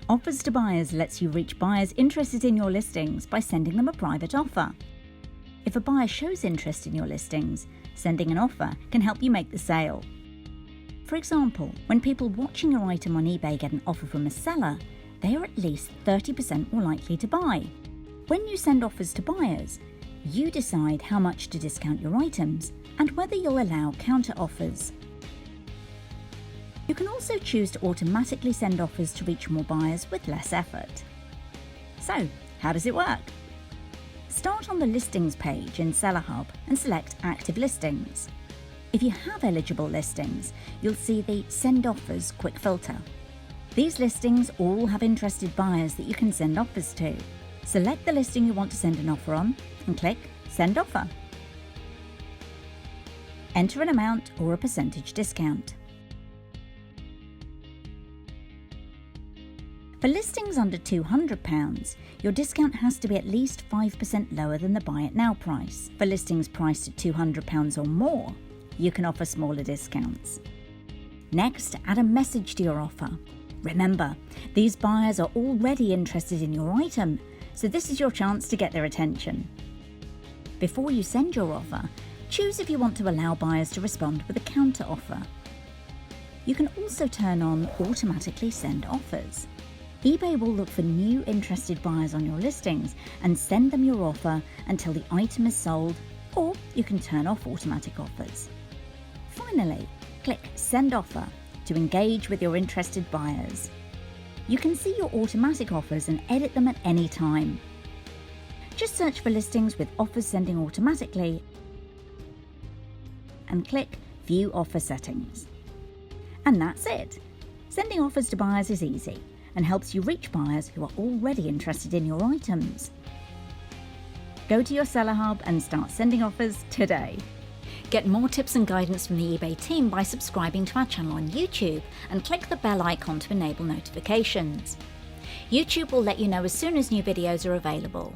Offers to Buyers lets you reach buyers interested in your listings by sending them a private offer. If a buyer shows interest in your listings, sending an offer can help you make the sale. For example, when people watching your item on eBay get an offer from a seller, they are at least 30% more likely to buy. When you send offers to buyers, you decide how much to discount your items and whether you'll allow counter offers. You can also choose to automatically send offers to reach more buyers with less effort. So, how does it work? Start on the Listings page in Seller Hub and select Active Listings. If you have eligible listings, you'll see the Send Offers quick filter. These listings all have interested buyers that you can send offers to. Select the listing you want to send an offer on and click Send Offer. Enter an amount or a percentage discount. For listings under £200, your discount has to be at least 5% lower than the Buy It Now price. For listings priced at £200 or more, you can offer smaller discounts. Next, add a message to your offer. Remember, these buyers are already interested in your item, so this is your chance to get their attention. Before you send your offer, choose if you want to allow buyers to respond with a counter offer. You can also turn on Automatically Send Offers. eBay will look for new interested buyers on your listings and send them your offer until the item is sold, or you can turn off automatic offers. Finally, click Send Offer to engage with your interested buyers. You can see your automatic offers and edit them at any time. Just search for listings with offers sending automatically and click View Offer Settings. And that's it. Sending offers to buyers is easy and helps you reach buyers who are already interested in your items. Go to your Seller Hub and start sending offers today. Get more tips and guidance from the eBay team by subscribing to our channel on YouTube and click the bell icon to enable notifications. YouTube will let you know as soon as new videos are available.